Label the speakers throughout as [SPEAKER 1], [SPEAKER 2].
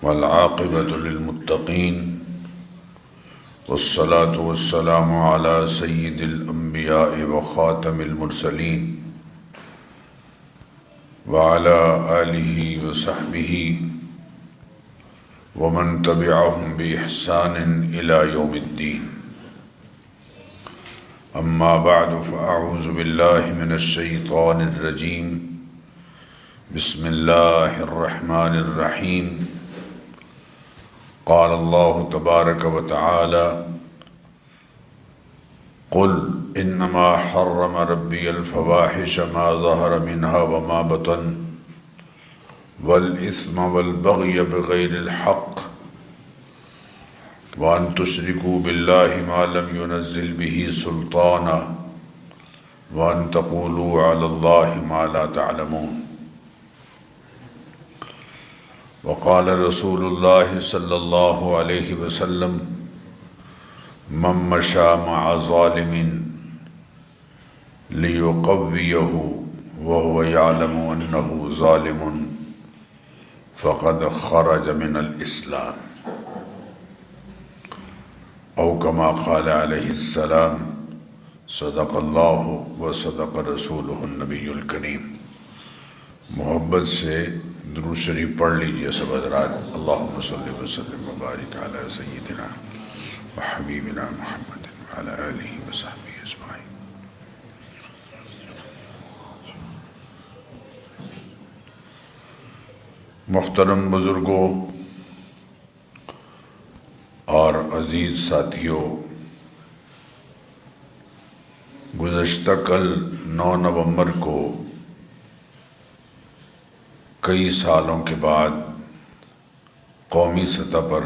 [SPEAKER 1] والعاقبة للمتقين والصلاة والسلام على سيد الأنبياء وخاتم المرسلين وعلى آله وصحبه ومن تبعهم بإحسان إلى يوم الدين. أما بعد فأعوذ بالله من الشيطان الرجيم. بسم الله الرحمن الرحيم. قال الله تبارك وتعالى: قل انما حرم ربي الفواحش ما ظهر منها وما بطن والاثم والبغي بغير الحق وان تشركوا بالله ما لم ينزل به سلطانا وان تقولوا على الله ما لا تعلمون. وقال رسول الله صلى الله عليه وسلم: من مشى مع ظالم ليقويه وهو يعلم أنه ظالم فقد خرج من الإسلام، أو كما قال عليه السلام: صدق الله وصدق رسوله النبي الكريم. محبت سے درود شریف پڑھ لیجئے سب حضرات. اللہم صلی وسلم وبارک علی سیدنا وحبیبنا محمد وعلی آلہ وصحبہ اجمعین. محترم بزرگوں اور عزیز ساتھیوں، گزشتہ کل 9 نومبر کو کئی سالوں کے بعد قومی سطح پر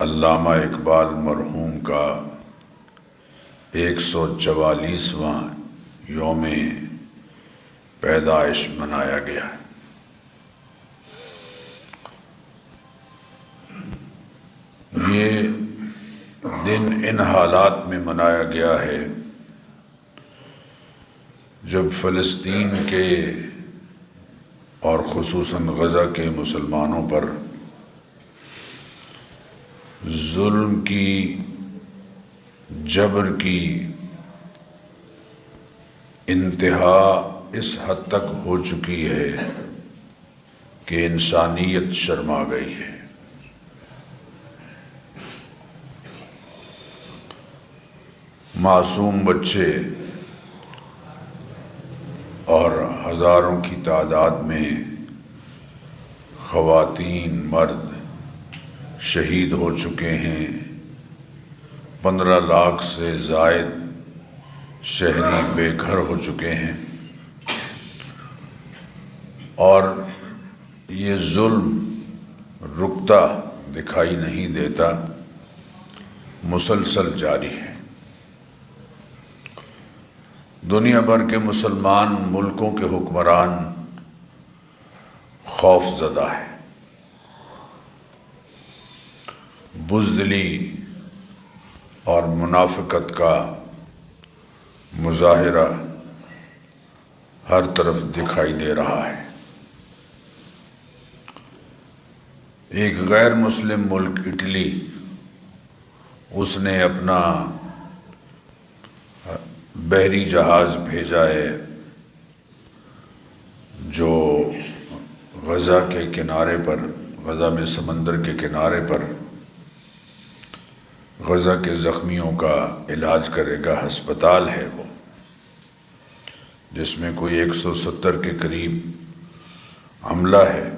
[SPEAKER 1] علامہ اقبال مرحوم کا 144واں یوم پیدائش منایا گیا. یہ دن ان حالات میں منایا گیا ہے جب فلسطین کے اور خصوصاً غزہ کے مسلمانوں پر ظلم کی، جبر کی انتہا اس حد تک ہو چکی ہے کہ انسانیت شرما گئی ہے. معصوم بچے اور ہزاروں کی تعداد میں خواتین، مرد شہید ہو چکے ہیں. 15 لاکھ سے زائد شہری بے گھر ہو چکے ہیں، اور یہ ظلم رکتا دکھائی نہیں دیتا، مسلسل جاری ہے. دنیا بھر کے مسلمان ملکوں کے حکمران خوف زدہ ہیں. بزدلی اور منافقت کا مظاہرہ ہر طرف دکھائی دے رہا ہے. ایک غیر مسلم ملک اٹلی، اس نے اپنا بحری جہاز بھیجا ہے جو غزہ کے کنارے پر، غزہ میں سمندر کے کنارے پر غزہ کے زخمیوں کا علاج کرے گا. ہسپتال ہے وہ، جس میں کوئی 170 کے قریب عملہ ہے.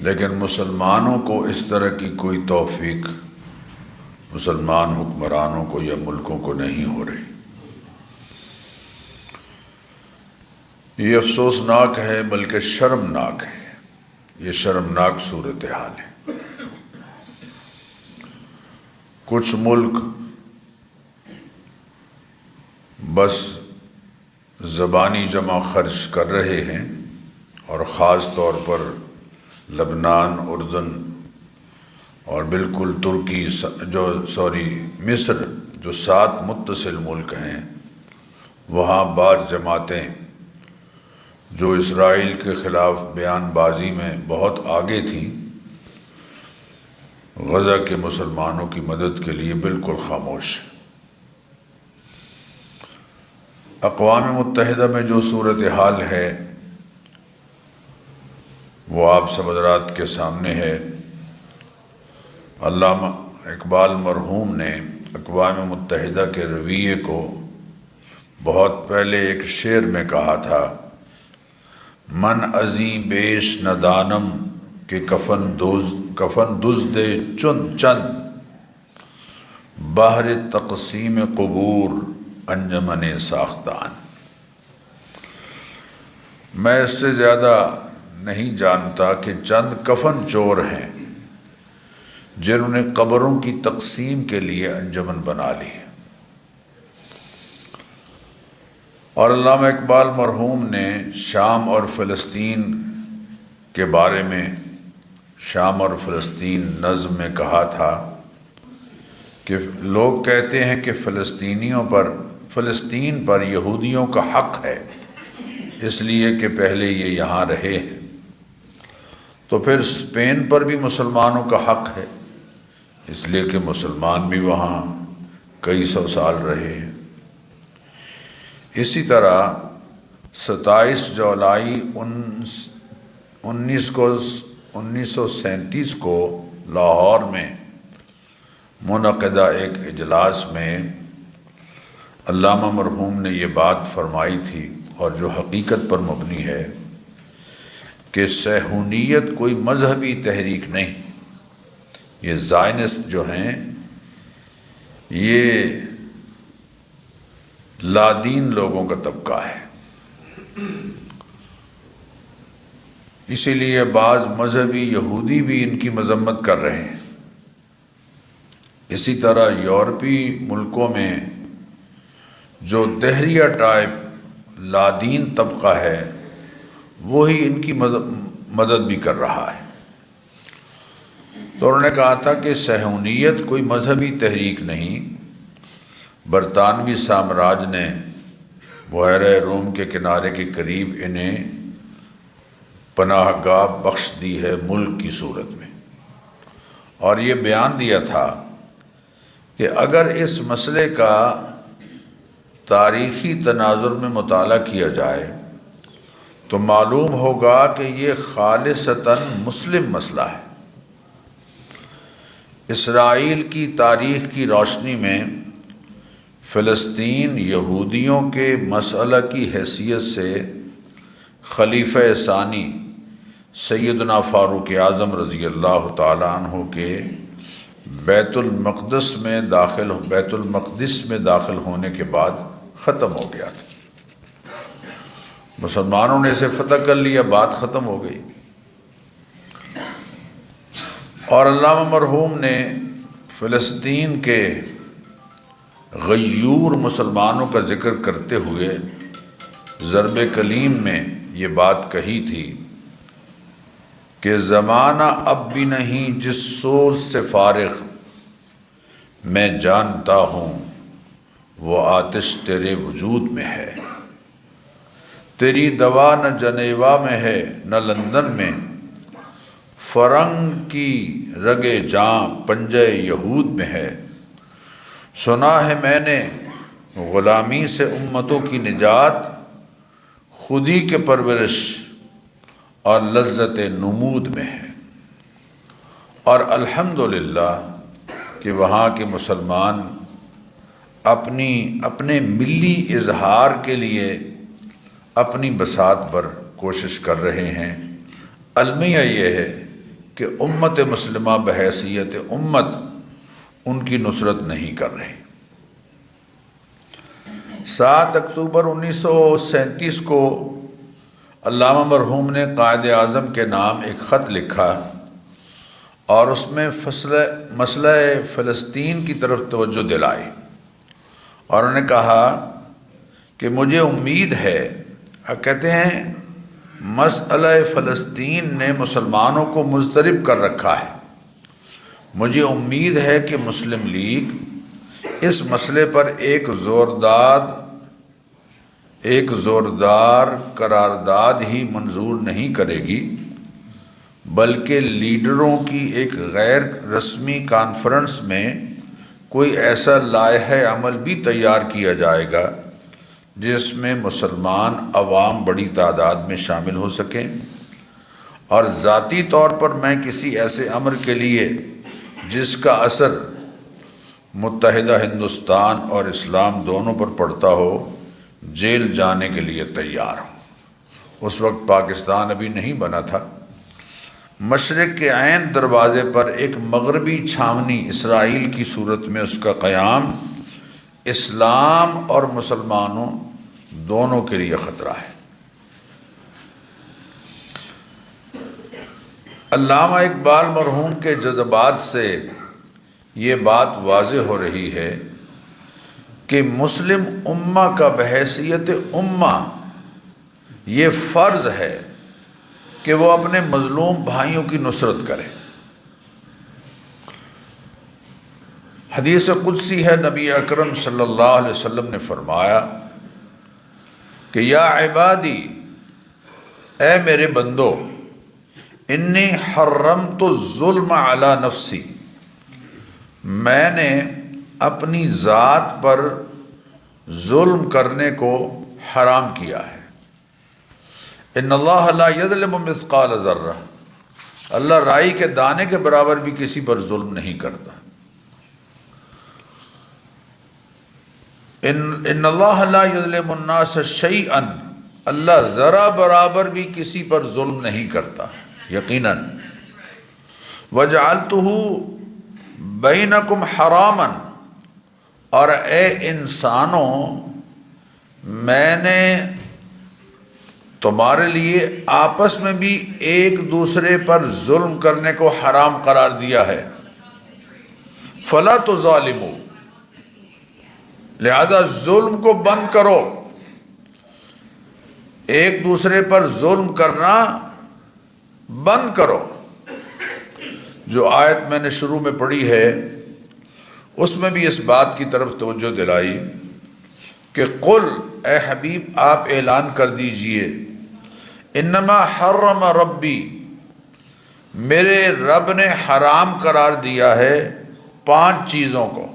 [SPEAKER 1] لیکن مسلمانوں کو اس طرح کی کوئی توفیق مسلمان حکمرانوں کو یا ملکوں کو نہیں ہو رہی. یہ افسوسناک ہے، بلکہ شرمناک ہے. یہ شرمناک صورتحال ہے. کچھ ملک بس زبانی جمع خرچ کر رہے ہیں، اور خاص طور پر لبنان، اردن اور بالکل ترکی مصر جو 7 متصل ملک ہیں، وہاں بعض جماعتیں جو اسرائیل کے خلاف بیان بازی میں بہت آگے تھیں، غزہ کے مسلمانوں کی مدد کے لیے بالکل خاموش ہیں۔ اقوام متحدہ میں جو صورتحال ہے وہ آپ سب حضرات کے سامنے ہے۔ علامہ اقبال مرحوم نے اقوام متحدہ کے رویے کو بہت پہلے ایک شعر میں کہا تھا، من ازیں بیش ندانم کہ کفن دزد چند چند، بہر تقسیم قبور انجمن ساختان۔ میں اس سے زیادہ نہیں جانتا کہ چند کفن چور ہیں جنہوں نے قبروں کی تقسیم کے لیے انجمن بنا لی۔ اور علامہ اقبال مرحوم نے شام اور فلسطین کے بارے میں، شام اور فلسطین نظم میں کہا تھا کہ لوگ کہتے ہیں کہ فلسطین پر یہودیوں کا حق ہے، اس لیے کہ پہلے یہ یہاں رہے ہیں، تو پھر اسپین پر بھی مسلمانوں کا حق ہے، اس لیے کہ مسلمان بھی وہاں کئی سو سال رہے ہیں۔ اسی طرح 27 جولائی 1937 کو لاہور میں منعقدہ ایک اجلاس میں علامہ مرحوم نے یہ بات فرمائی تھی، اور جو حقیقت پر مبنی ہے، کہ صہیونیت کوئی مذہبی تحریک نہیں، یہ زائنسٹ جو ہیں یہ لادین لوگوں کا طبقہ ہے۔ اسی لیے بعض مذہبی یہودی بھی ان کی مذمت کر رہے ہیں۔ اسی طرح یورپی ملکوں میں جو دہریہ ٹائپ لادین طبقہ ہے وہی ان کی مدد بھی کر رہا ہے۔ تو انہوں نے کہا تھا کہ صہیونیت کوئی مذہبی تحریک نہیں، برطانوی سامراج نے بحیرہ روم کے کنارے کے قریب انہیں پناہ گاہ بخش دی ہے ملک کی صورت میں، اور یہ بیان دیا تھا کہ اگر اس مسئلے کا تاریخی تناظر میں مطالعہ کیا جائے تو معلوم ہوگا کہ یہ خالصتاً مسلم مسئلہ ہے۔ اسرائیل کی تاریخ کی روشنی میں فلسطین یہودیوں کے مسئلہ کی حیثیت سے خلیفہ ثانی سیدنا فاروق اعظم رضی اللہ تعالیٰ عنہ کے بیت المقدس میں داخل ہونے کے بعد ختم ہو گیا تھا۔ مسلمانوں نے اسے فتح کر لیا، بات ختم ہو گئی۔ اور علامہ مرحوم نے فلسطین کے غیور مسلمانوں کا ذکر کرتے ہوئے ضرب کلیم میں یہ بات کہی تھی کہ زمانہ اب بھی نہیں جس سوز سے فارغ، میں جانتا ہوں وہ آتش تیرے وجود میں ہے، تیری دوا نہ جنیوا میں ہے نہ لندن میں، فرنگ کی رگے جاں پنجے یہود میں ہے، سنا ہے میں نے غلامی سے امتوں کی نجات، خودی کے پرورش اور لذت نمود میں ہے۔ اور الحمدللہ کہ وہاں کے مسلمان اپنے ملی اظہار کے لیے اپنی بساط پر کوشش کر رہے ہیں۔ المیہ یہ ہے کہ امت مسلمہ بحیثیت امت ان کی نصرت نہیں کر رہی۔ 7 اکتوبر 1937 کو علامہ مرحوم نے قائد اعظم کے نام ایک خط لکھا اور اس میں مسئلہ فلسطین کی طرف توجہ دلائی، اور انہوں نے کہا کہ مجھے امید ہے، کہتے ہیں مسئلہ فلسطین نے مسلمانوں کو مضطرب کر رکھا ہے، مجھے امید ہے کہ مسلم لیگ اس مسئلے پر ایک ایک زوردار قرارداد ہی منظور نہیں کرے گی، بلکہ لیڈروں کی ایک غیر رسمی کانفرنس میں کوئی ایسا لائحہ عمل بھی تیار کیا جائے گا جس میں مسلمان عوام بڑی تعداد میں شامل ہو سکیں، اور ذاتی طور پر میں کسی ایسے امر کے لیے جس کا اثر متحدہ ہندوستان اور اسلام دونوں پر پڑتا ہو جیل جانے کے لیے تیار ہوں۔ اس وقت پاکستان ابھی نہیں بنا تھا۔ مشرق کے عین دروازے پر ایک مغربی چھاونی اسرائیل کی صورت میں اس کا قیام اسلام اور مسلمانوں دونوں کے لیے خطرہ ہے۔ علامہ اقبال مرحوم کے جذبات سے یہ بات واضح ہو رہی ہے کہ مسلم امہ کا بحیثیت امہ یہ فرض ہے کہ وہ اپنے مظلوم بھائیوں کی نصرت کرے۔ حدیث قدسی ہے، نبی اکرم صلی اللہ علیہ وسلم نے فرمایا کہ یا عبادی، اے میرے بندو، انی حرمت الظلم علی نفسی، میں نے اپنی ذات پر ظلم کرنے کو حرام کیا ہے۔ ان اللہ لا یظلم مثقال ذرہ، اللہ رائی کے دانے کے برابر بھی کسی پر ظلم نہیں کرتا۔ ان اللہ لا یظلم الناس شیئا، اللہ ذرا برابر بھی کسی پر ظلم نہیں کرتا یقیناً۔ وجعلتہ بینکم حراما، اور اے انسانوں میں نے تمہارے لیے آپس میں بھی ایک دوسرے پر ظلم کرنے کو حرام قرار دیا ہے۔ فلا تظالموا، لہذا ظلم کو بند کرو، ایک دوسرے پر ظلم کرنا بند کرو۔ جو آیت میں نے شروع میں پڑھی ہے اس میں بھی اس بات کی طرف توجہ دلائی کہ قل، اے حبیب آپ اعلان کر دیجئے، انما حرم ربی، میرے رب نے حرام قرار دیا ہے 5 چیزوں کو۔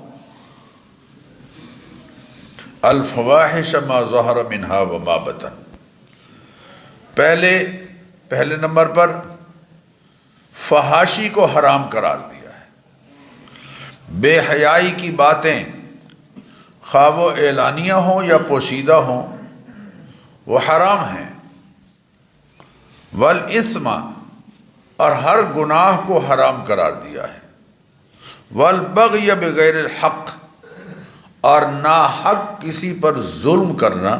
[SPEAKER 1] الفواحش ما ظہر منہا وما بطن، پہلے نمبر پر فحاشی کو حرام قرار دیا ہے۔ بے حیائی کی باتیں خواہ وہ اعلانیہ ہوں یا پوشیدہ ہوں وہ حرام ہیں۔ والاثم، اور ہر گناہ کو حرام قرار دیا ہے۔ والبغی بغیر الحق، اور ناحق کسی پر ظلم کرنا،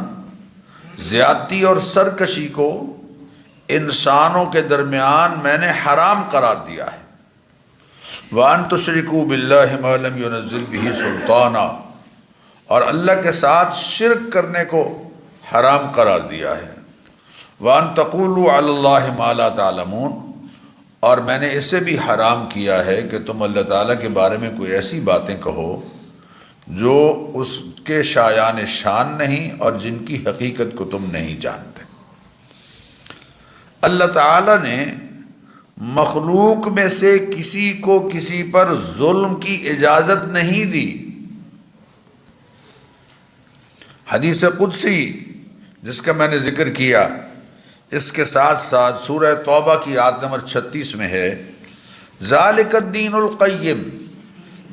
[SPEAKER 1] زیادتی اور سرکشی کو انسانوں کے درمیان میں نے حرام قرار دیا ہے۔ وَأَن تُشْرِكُوا بِاللَّهِ مَا لَمْ يُنَزِّلْ بِهِ سُلْطَانًا، اور اللہ کے ساتھ شرک کرنے کو حرام قرار دیا ہے۔ وَأَن تَقُولُوا عَلَى اللَّهِ مَا لَا تَعْلَمُونَ، اور میں نے اسے بھی حرام کیا ہے کہ تم اللہ تعالیٰ کے بارے میں کوئی ایسی باتیں کہو جو اس کے شایان شان نہیں اور جن کی حقیقت کو تم نہیں جانتے۔ اللہ تعالیٰ نے مخلوق میں سے کسی کو کسی پر ظلم کی اجازت نہیں دی۔ حدیث قدسی جس کا میں نے ذکر کیا، اس کے ساتھ ساتھ سورہ توبہ کی آیت نمبر 36 میں ہے، ذالک الدین القیم،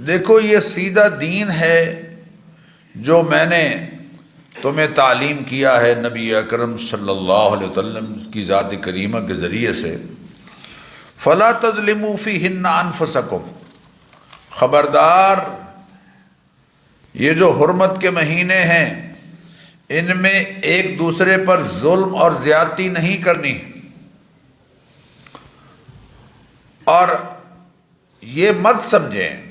[SPEAKER 1] دیکھو یہ سیدھا دین ہے جو میں نے تمہیں تعلیم کیا ہے نبی اکرم صلی اللہ علیہ وسلم کی ذات کریمہ کے ذریعے سے۔ فلا تظلموا فیہن انفسکم، خبردار یہ جو حرمت کے مہینے ہیں ان میں ایک دوسرے پر ظلم اور زیادتی نہیں کرنی، اور یہ مت سمجھیں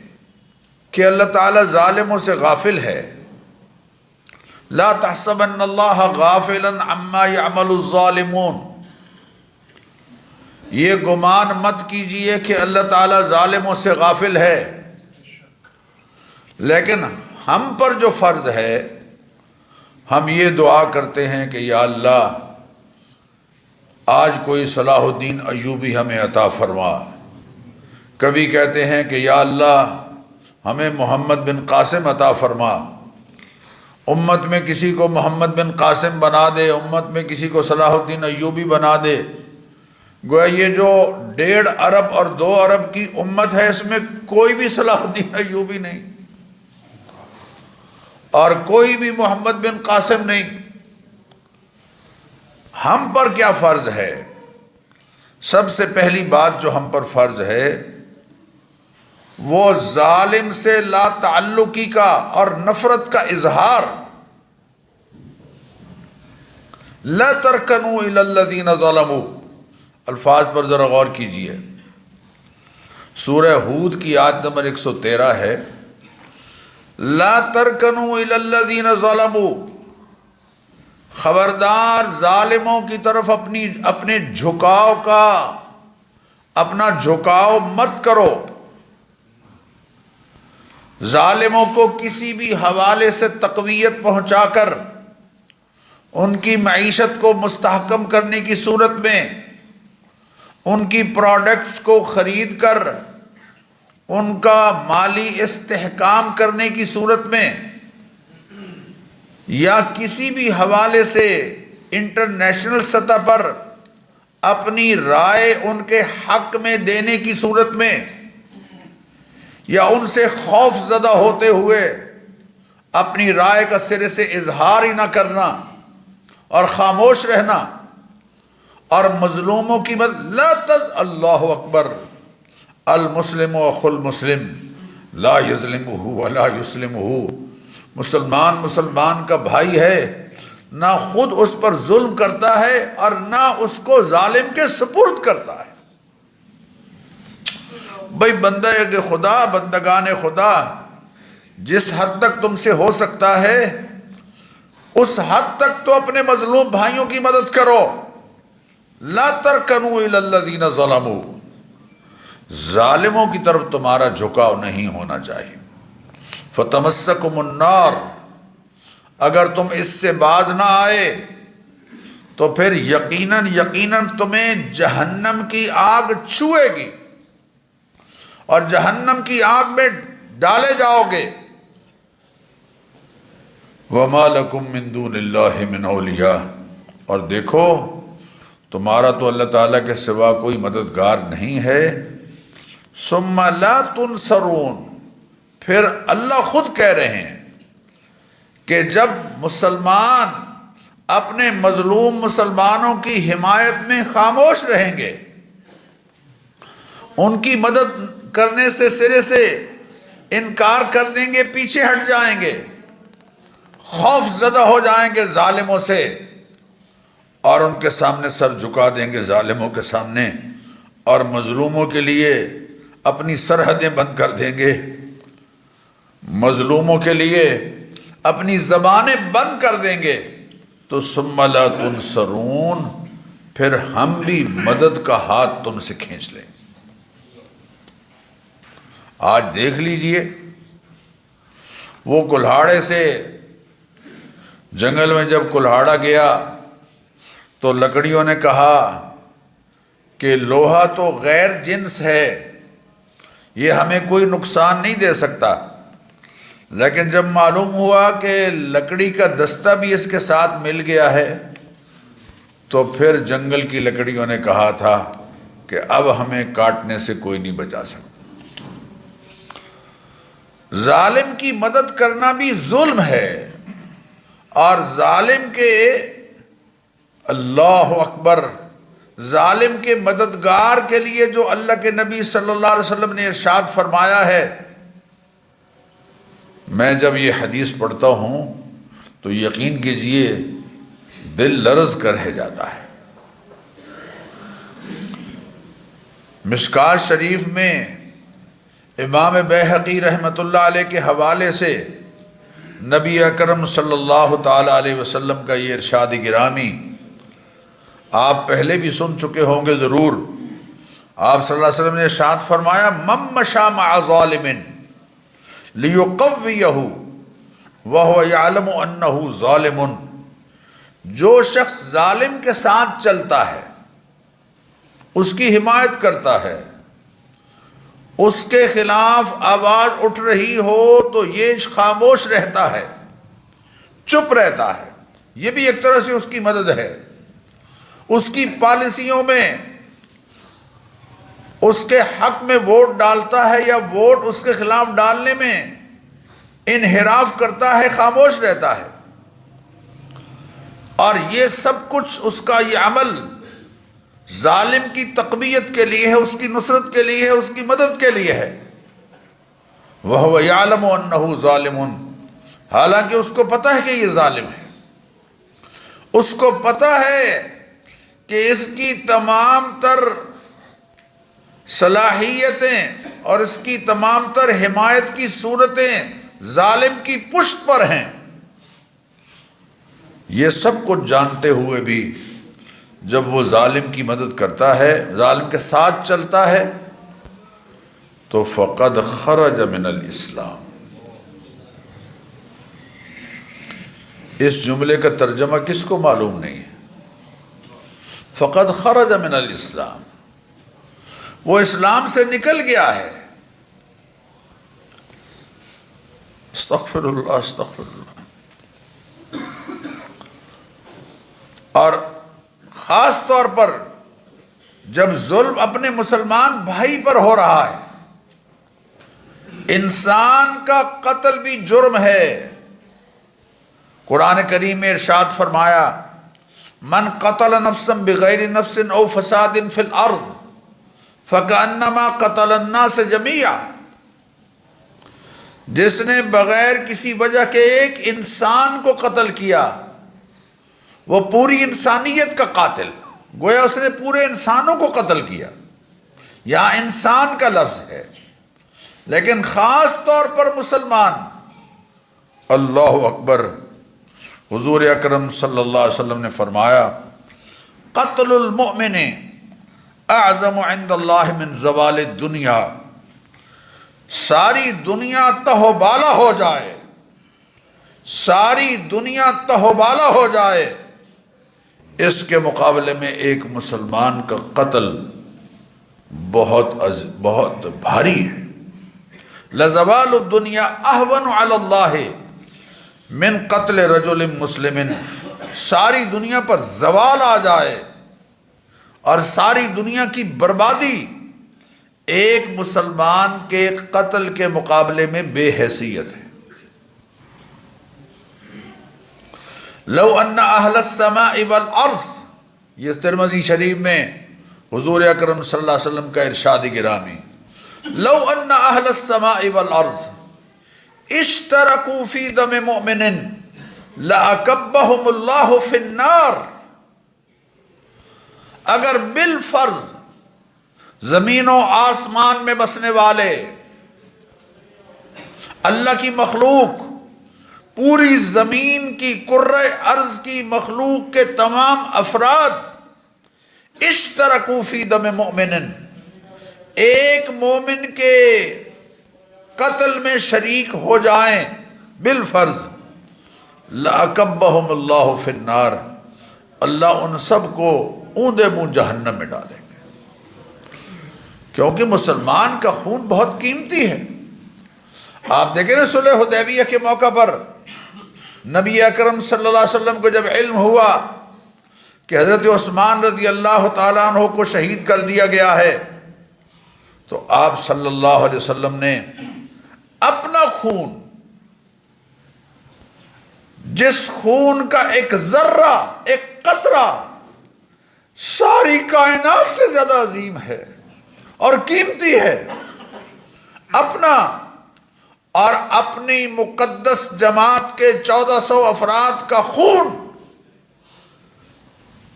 [SPEAKER 1] کہ اللہ تعالیٰ ظالموں سے غافل ہے۔ لا تحسبن اللہ غافلا عما يعمل الظالمون، یہ گمان مت کیجئے کہ اللہ تعالیٰ ظالموں سے غافل ہے، لیکن ہم پر جو فرض ہے ہم یہ دعا کرتے ہیں کہ یا اللہ آج کوئی صلاح الدین ایوبی ہمیں عطا فرما، کبھی کہتے ہیں کہ یا اللہ ہمیں محمد بن قاسم عطا فرما، امت میں کسی کو محمد بن قاسم بنا دے، امت میں کسی کو صلاح الدین ایوبی بنا دے۔ گویا یہ جو 1.5 ارب اور 2 ارب کی امت ہے، اس میں کوئی بھی صلاح الدین ایوبی نہیں اور کوئی بھی محمد بن قاسم نہیں۔ ہم پر کیا فرض ہے؟ سب سے پہلی بات جو ہم پر فرض ہے وہ ظالم سے لا تعلقی کا اور نفرت کا اظہار۔ لا ترکنوا الی الذین ظلموا، الفاظ پر ذرا غور کیجئے۔ سورہ ہود کی آیت نمبر 113 ہے، لا ترکنوا الی الذین ظلموا، خبردار ظالموں کی طرف اپنے جھکاؤ کا اپنا جھکاؤ مت کرو۔ ظالموں کو کسی بھی حوالے سے تقویت پہنچا کر ان کی معیشت کو مستحکم کرنے کی صورت میں، ان کی پروڈکٹس کو خرید کر ان کا مالی استحکام کرنے کی صورت میں، یا کسی بھی حوالے سے انٹرنیشنل سطح پر اپنی رائے ان کے حق میں دینے کی صورت میں، یا ان سے خوف زدہ ہوتے ہوئے اپنی رائے کا سرے سے اظہار ہی نہ کرنا اور خاموش رہنا، اور مظلوموں کی اللہ اکبر، المسلم اخو المسلم لا یظلمہ ولا یسلمہ، مسلمان کا بھائی ہے، نہ خود اس پر ظلم کرتا ہے اور نہ اس کو ظالم کے سپرد کرتا ہے۔ بھئی بندہ کہ خدا، بندگان خدا، جس حد تک تم سے ہو سکتا ہے اس حد تک تو اپنے مظلوم بھائیوں کی مدد کرو۔ لا ترکنوا الی الذین ظلموا، ظالموں کی طرف تمہارا جھکاؤ نہیں ہونا چاہیے۔ فتمسکم النار، اگر تم اس سے باز نہ آئے تو پھر یقیناً تمہیں جہنم کی آگ چھوئے گی اور جہنم کی آگ میں ڈالے جاؤ گے۔ وَمَا لَكُم مِّن دُونِ اللَّهِ مِنْ أَوْلِيَاءَ، اور دیکھو تمہارا تو اللہ تعالیٰ کے سوا کوئی مددگار نہیں ہے۔ ثُمَّ لَا تُنصَرُونَ، پھر اللہ خود کہہ رہے ہیں کہ جب مسلمان اپنے مظلوم مسلمانوں کی حمایت میں خاموش رہیں گے، ان کی مدد کرنے سے سرے سے انکار کر دیں گے، پیچھے ہٹ جائیں گے، خوف زدہ ہو جائیں گے ظالموں سے اور ان کے سامنے سر جھکا دیں گے ظالموں کے سامنے، اور مظلوموں کے لیے اپنی سرحدیں بند کر دیں گے، مظلوموں کے لیے اپنی زبانیں بند کر دیں گے، تو ثم لا تنصرون، پھر ہم بھی مدد کا ہاتھ تم سے کھینچ لیں گے۔ آج دیکھ لیجئے، وہ کلہاڑے سے جنگل میں جب کلہاڑا گیا تو لکڑیوں نے کہا کہ لوہا تو غیر جنس ہے، یہ ہمیں کوئی نقصان نہیں دے سکتا، لیکن جب معلوم ہوا کہ لکڑی کا دستہ بھی اس کے ساتھ مل گیا ہے تو پھر جنگل کی لکڑیوں نے کہا تھا کہ اب ہمیں کاٹنے سے کوئی نہیں بچا سکتا۔ ظالم کی مدد کرنا بھی ظلم ہے، اور ظالم کے اللہ اکبر، ظالم کے مددگار کے لیے جو اللہ کے نبی صلی اللہ علیہ وسلم نے ارشاد فرمایا ہے، میں جب یہ حدیث پڑھتا ہوں تو یقین کیجئے دل لرز کر رہ جاتا ہے۔ مشکوٰۃ شریف میں امام بیہقی رحمۃ اللہ علیہ کے حوالے سے نبی اکرم صلی اللہ تعالی علیہ وسلم کا یہ ارشاد گرامی آپ پہلے بھی سن چکے ہوں گے ضرور۔ آپ صلی اللہ علیہ وسلم نے ارشاد فرمایا، من مشى مع ظالم لیقویہ وَهُوَ يَعْلَمُ أَنَّهُ ظَالِمٌ، جو شخص ظالم کے ساتھ چلتا ہے، اس کی حمایت کرتا ہے، اس کے خلاف آواز اٹھ رہی ہو تو یہ خاموش رہتا ہے، چپ رہتا ہے، یہ بھی ایک طرح سے اس کی مدد ہے۔ اس کی پالیسیوں میں اس کے حق میں ووٹ ڈالتا ہے یا ووٹ اس کے خلاف ڈالنے میں انحراف کرتا ہے، خاموش رہتا ہے، اور یہ سب کچھ اس کا یہ عمل ظالم کی تقویت کے لیے ہے، اس کی نصرت کے لیے ہے، اس کی مدد کے لیے ہے۔ وَهُوَ يَعْلَمُ أَنَّهُ ظَالِمٌ، حالانکہ اس کو پتہ ہے کہ یہ ظالم ہے، اس کو پتہ ہے کہ اس کی تمام تر صلاحیتیں اور اس کی تمام تر حمایت کی صورتیں ظالم کی پشت پر ہیں۔ یہ سب کچھ جانتے ہوئے بھی جب وہ ظالم کی مدد کرتا ہے، ظالم کے ساتھ چلتا ہے، تو فقد خرج من الاسلام۔ اس جملے کا ترجمہ کس کو معلوم نہیں ہے؟ فقد خرج من الاسلام، وہ اسلام سے نکل گیا ہے۔ استغفر اللہ استغفر اللہ۔ اور خاص طور پر جب ظلم اپنے مسلمان بھائی پر ہو رہا ہے، انسان کا قتل بھی جرم ہے۔ قرآن کریم میں ارشاد فرمایا، من قتل نفسا بغیر نفس او فساد فی الارض فکأنما قتل الناس جميعا، جس نے بغیر کسی وجہ کے ایک انسان کو قتل کیا، وہ پوری انسانیت کا قاتل، گویا اس نے پورے انسانوں کو قتل کیا۔ یہاں انسان کا لفظ ہے، لیکن خاص طور پر مسلمان۔ اللہ اکبر۔ حضور اکرم صلی اللہ علیہ وسلم نے فرمایا، قتل المؤمن اعظم عند اللہ من زوال الدنیا، ساری دنیا تہو بالا ہو جائے، ساری دنیا تہو بالا ہو جائے، اس کے مقابلے میں ایک مسلمان کا قتل بہت بھاری ہے۔ لزوال الدنیا اہون علی اللہ من قتل رجل مسلم، ساری دنیا پر زوال آ جائے اور ساری دنیا کی بربادی ایک مسلمان کے قتل کے مقابلے میں بے حیثیت ہے۔ لو ان اہل السماء والارض، یہ ترمذی شریف میں حضور اکرم صلی اللہ علیہ وسلم کا ارشاد گرامی، لو ان اہل السماء والارض اشترکوا فی دم مؤمن لأکبہم اللہ فی النار، اگر بالفرض زمین و آسمان میں بسنے والے اللہ کی مخلوق، پوری زمین کی کرۂ ارض کی مخلوق کے تمام افراد اشترکوا فی دم مؤمن، ایک مومن کے قتل میں شریک ہو جائیں بالفرض، لأکبہم اللہ فی النار، اللہ ان سب کو اوندے منہ جہنم میں ڈالیں گے۔ کیونکہ مسلمان کا خون بہت قیمتی ہے۔ آپ دیکھیں نا صلح حدیبیہ کے موقع پر نبی اکرم صلی اللہ علیہ وسلم کو جب علم ہوا کہ حضرت عثمان رضی اللہ تعالیٰ عنہ کو شہید کر دیا گیا ہے، تو آپ صلی اللہ علیہ وسلم نے اپنا خون، جس خون کا ایک ذرہ، ایک قطرہ ساری کائنات سے زیادہ عظیم ہے اور قیمتی ہے، اپنا اور اپنی مقدس جماعت کے 1400 افراد کا خون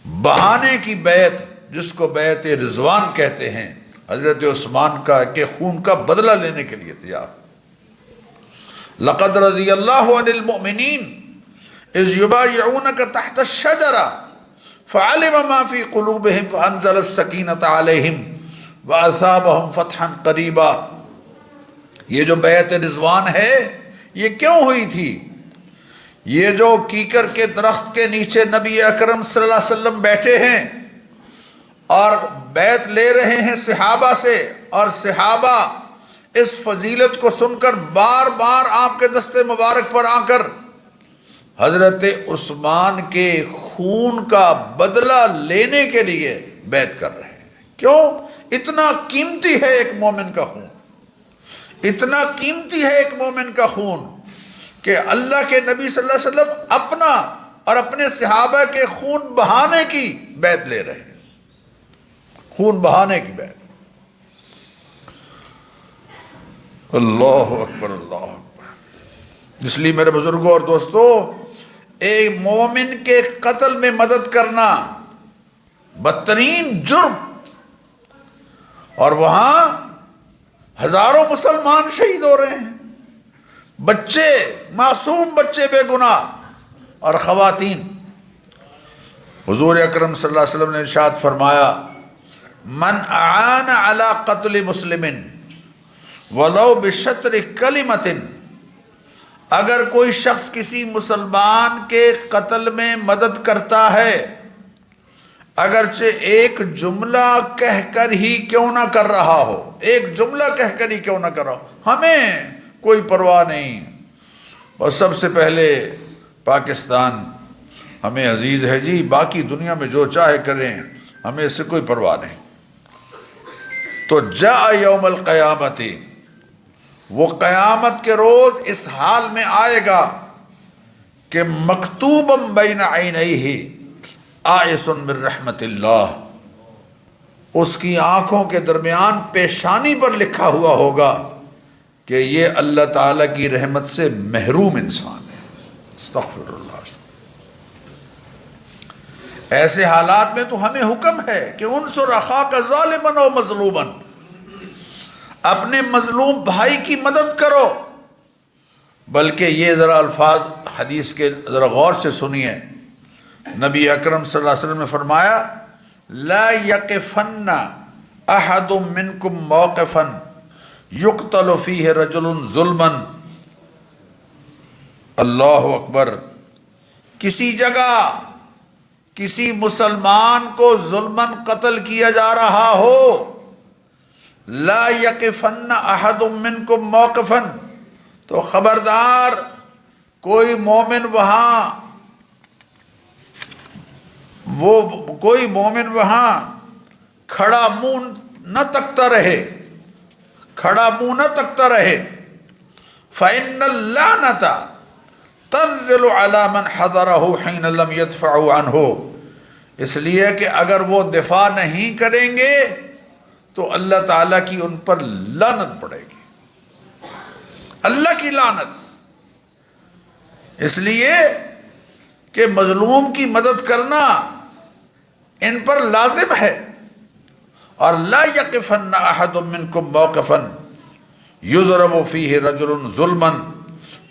[SPEAKER 1] بہانے کی بیعت، جس کو بیعت رضوان کہتے ہیں، حضرت عثمان کا کے خون کا بدلہ لینے کے لیے تیار۔ لقد رضی اللہ عن المؤمنین اذ یبایعونک تحت الشجرہ فعلم ما فی قلوبہم فانزل السکینۃ علیہم واثابہم فتحا قریبا۔ یہ جو بیعت رضوان ہے، یہ کیوں ہوئی تھی؟ یہ جو کیکر کے درخت کے نیچے نبی اکرم صلی اللہ علیہ وسلم بیٹھے ہیں اور بیعت لے رہے ہیں صحابہ سے، اور صحابہ اس فضیلت کو سن کر بار بار آپ کے دست مبارک پر آ کر حضرت عثمان کے خون کا بدلہ لینے کے لیے بیعت کر رہے ہیں۔ کیوں؟ اتنا قیمتی ہے ایک مومن کا خون، اتنا قیمتی ہے ایک مومن کا خون کہ اللہ کے نبی صلی اللہ علیہ وسلم اپنا اور اپنے صحابہ کے خون بہانے کی بیعت لے رہے ہیں، خون بہانے کی بیعت۔ اللہ اکبر، اللہ اکبر۔ اس لیے میرے بزرگوں اور دوستو، ایک مومن کے قتل میں مدد کرنا بدترین جرم، اور وہاں ہزاروں مسلمان شہید ہو رہے ہیں، بچے، معصوم بچے بے گناہ اور خواتین۔ حضور اکرم صلی اللہ علیہ وسلم نے ارشاد فرمایا، من اعان علی قتل مسلم ولو بشطر کلمۃ، اگر کوئی شخص کسی مسلمان کے قتل میں مدد کرتا ہے، اگرچہ ایک جملہ کہہ کر ہی کیوں نہ کر رہا ہو، ایک جملہ کہہ کر ہی کیوں نہ کر رہا ہو، ہمیں کوئی پرواہ نہیں، اور سب سے پہلے پاکستان ہمیں عزیز ہے جی، باقی دنیا میں جو چاہے کریں، ہمیں اس سے کوئی پرواہ نہیں۔ تو جاء یوم القیامت، وہ قیامت کے روز اس حال میں آئے گا کہ مکتوبا بین عینیہ آئس من رحمت اللہ، اس کی آنکھوں کے درمیان پیشانی پر لکھا ہوا ہوگا کہ یہ اللہ تعالیٰ کی رحمت سے محروم انسان ہے۔ استغفر اللہ۔ ایسے حالات میں تو ہمیں حکم ہے کہ انصر اخاک ظالما و مظلوما، اپنے مظلوم بھائی کی مدد کرو۔ بلکہ یہ ذرا الفاظ حدیث کے ذرا غور سے سنیے، نبی اکرم صلی اللہ علیہ وسلم نے فرمایا، لا یقفن احد منکم موقفا یقتل فیہ رجل ظلما، اللہ اکبر، کسی جگہ کسی مسلمان کو ظلماً قتل کیا جا رہا ہو، لا یقفن احد منکم موقفا، تو خبردار کوئی مومن وہاں کھڑا منہ نہ تکتا رہے، کھڑا منہ نہ تکتا رہے۔ فإن اللعنة تنزل على من حضره حين لم يدفعوا عنه، اس لیے کہ اگر وہ دفاع نہیں کریں گے تو اللہ تعالیٰ کی ان پر لعنت پڑے گی، اللہ کی لعنت۔ اس لیے کہ مظلوم کی مدد کرنا ان پر لازم ہے۔ اور لا یقفن احد منکم موقفا یضرب فیہ رجل ظلما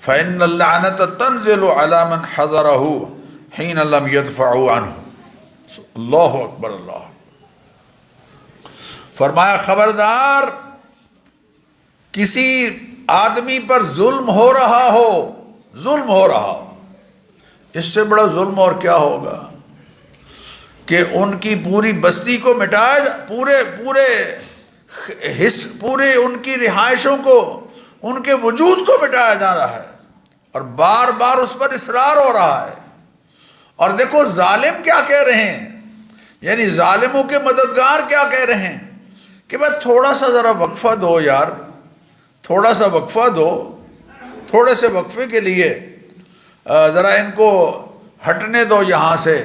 [SPEAKER 1] فإن اللعنة تنزل على من حضره حين لم يدفعوا عنه۔ اللہ اکبر، اللہ۔ فرمایا خبردار کسی آدمی پر ظلم ہو رہا ہو، ظلم ہو رہا ہو، اس سے بڑا ظلم اور کیا ہوگا کہ ان کی پوری بستی کو مٹایا، پورے ان کی رہائشوں کو، ان کے وجود کو مٹایا جا رہا ہے، اور بار بار اس پر اصرار ہو رہا ہے۔ اور دیکھو ظالم کیا کہہ رہے ہیں، یعنی ظالموں کے مددگار کیا کہہ رہے ہیں کہ بھائی تھوڑا سا ذرا وقفہ دو یار، تھوڑا سا وقفہ دو، تھوڑے سے وقفے کے لیے ذرا ان کو ہٹنے دو یہاں سے۔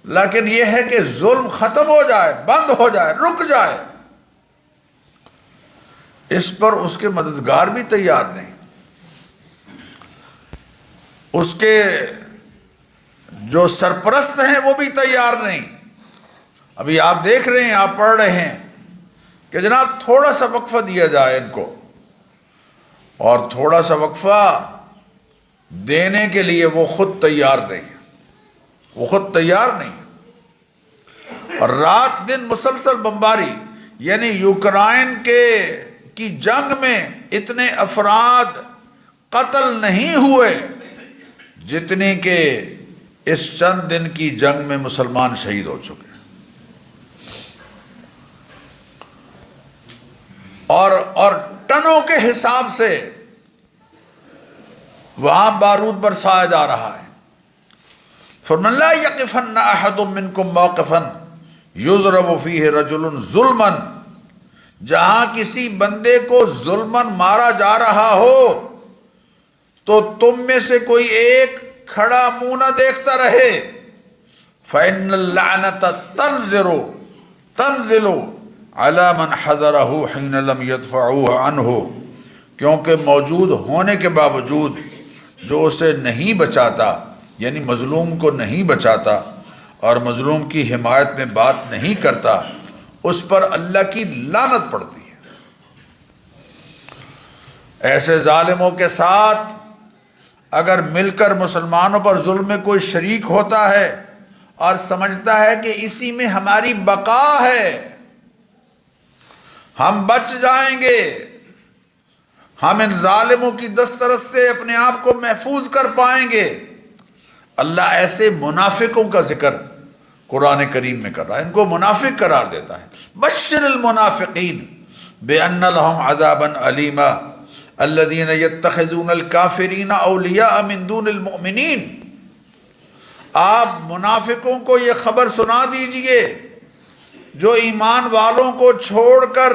[SPEAKER 1] لیکن یہ ہے کہ ظلم ختم ہو جائے، بند ہو جائے، رک جائے، اس پر اس کے مددگار بھی تیار نہیں، اس کے جو سرپرست ہیں وہ بھی تیار نہیں۔ ابھی آپ دیکھ رہے ہیں، آپ پڑھ رہے ہیں کہ جناب تھوڑا سا وقفہ دیا جائے ان کو، اور تھوڑا سا وقفہ دینے کے لیے وہ خود تیار نہیں، وہ خود تیار نہیں۔ اور رات دن مسلسل بمباری، یعنی یوکرائن کی جنگ میں اتنے افراد قتل نہیں ہوئے جتنی کہ اس چند دن کی جنگ میں مسلمان شہید ہو چکے ہیں، اور ٹنوں کے حساب سے وہاں بارود برسایا جا رہا ہے۔ فرمایا لا یقفن احد منکم موقفا یضرب فیہ رجل ظلما، جہاں کسی بندے کو ظلمن مارا جا رہا ہو تو تم میں سے کوئی ایک کھڑا منہ نہ دیکھتا رہے۔ فإن اللعنة تنزل علی من حضرہ حین لم یدفعوہ عنہ، کیونکہ موجود ہونے کے باوجود جو اسے نہیں بچاتا، یعنی مظلوم کو نہیں بچاتا اور مظلوم کی حمایت میں بات نہیں کرتا، اس پر اللہ کی لعنت پڑتی ہے۔ ایسے ظالموں کے ساتھ اگر مل کر مسلمانوں پر ظلم میں کوئی شریک ہوتا ہے اور سمجھتا ہے کہ اسی میں ہماری بقا ہے، ہم بچ جائیں گے، ہم ان ظالموں کی دسترس سے اپنے آپ کو محفوظ کر پائیں گے، اللہ ایسے منافقوں کا ذکر قرآن کریم میں کر رہا ہے، ان کو منافق قرار دیتا ہے۔ بشر المنافقین بأن لهم عذابا علیما الذین یتخذون الکافرین اولیاء من دون المؤمنین، آپ منافقوں کو یہ خبر سنا دیجئے جو ایمان والوں کو چھوڑ کر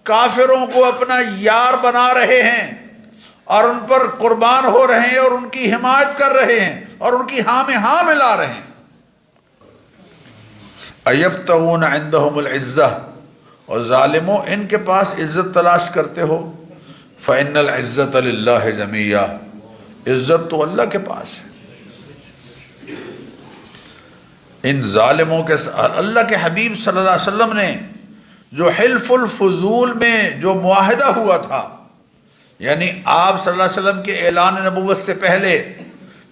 [SPEAKER 1] کافروں کو اپنا یار بنا رہے ہیں اور ان پر قربان ہو رہے ہیں اور ان کی حمایت کر رہے ہیں اور ان کی ہاں میں ہاں ملا رہے ہیں۔ ایبتغون عندہم العزہ، اور ظالموں ان کے پاس عزت تلاش کرتے ہو، فإن العزت للہ جمیعا، عزت تو اللہ کے پاس ہے۔ ان ظالموں کے ساتھ اللہ کے حبیب صلی اللہ علیہ وسلم نے جو حلف الفضول میں جو معاہدہ ہوا تھا، یعنی آپ صلی اللہ علیہ وسلم کے اعلان نبوت سے پہلے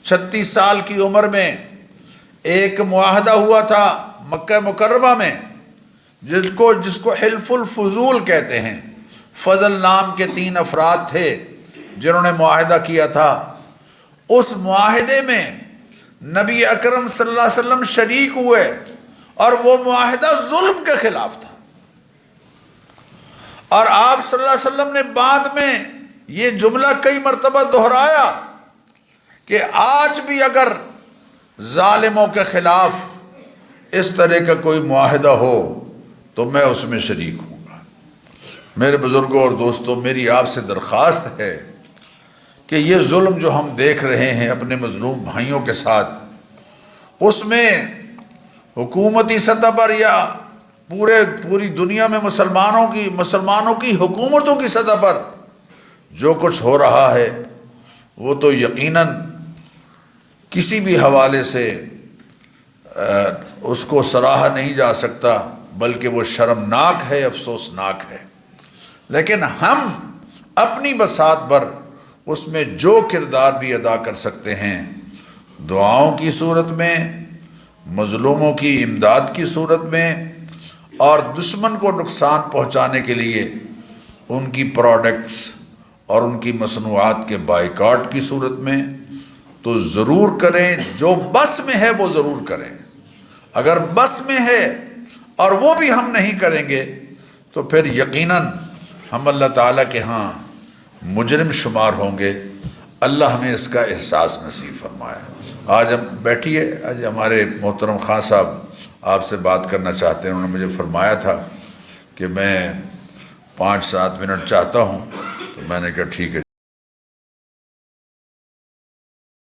[SPEAKER 1] 36 سال کی عمر میں ایک معاہدہ ہوا تھا مکہ مکرمہ میں، جس کو حلف الفضول کہتے ہیں۔ فضل نام کے 3 افراد تھے جنہوں نے معاہدہ کیا تھا۔ اس معاہدے میں نبی اکرم صلی اللہ علیہ وسلم شریک ہوئے اور وہ معاہدہ ظلم کے خلاف تھا، اور آپ صلی اللہ علیہ وسلم نے بعد میں یہ جملہ کئی مرتبہ دہرایا کہ آج بھی اگر ظالموں کے خلاف اس طرح کا کوئی معاہدہ ہو تو میں اس میں شریک ہوں گا۔ میرے بزرگوں اور دوستوں، میری آپ سے درخواست ہے کہ یہ ظلم جو ہم دیکھ رہے ہیں اپنے مظلوم بھائیوں کے ساتھ، اس میں حکومتی سطح پر یا پوری دنیا میں مسلمانوں کی حکومتوں کی سطح پر جو کچھ ہو رہا ہے وہ تو یقیناً کسی بھی حوالے سے اس کو سراہا نہیں جا سکتا، بلکہ وہ شرمناک ہے، افسوسناک ہے۔ لیکن ہم اپنی بساط پر اس میں جو کردار بھی ادا کر سکتے ہیں، دعاؤں کی صورت میں، مظلوموں کی امداد کی صورت میں، اور دشمن کو نقصان پہنچانے کے لیے ان کی پروڈکٹس اور ان کی مصنوعات کے بائیکاٹ کی صورت میں، تو ضرور کریں۔ جو بس میں ہے وہ ضرور کریں۔ اگر بس میں ہے اور وہ بھی ہم نہیں کریں گے تو پھر یقیناً ہم اللہ تعالیٰ کے ہاں مجرم شمار ہوں گے۔ اللہ ہمیں اس کا احساس نصیب فرمائے۔ آج ہم بیٹھیے، آج ہمارے محترم خان صاحب آپ سے بات کرنا چاہتے ہیں۔ انہوں نے مجھے فرمایا تھا کہ میں 5-7 منٹ چاہتا ہوں، تو میں نے کہا ٹھیک ہے۔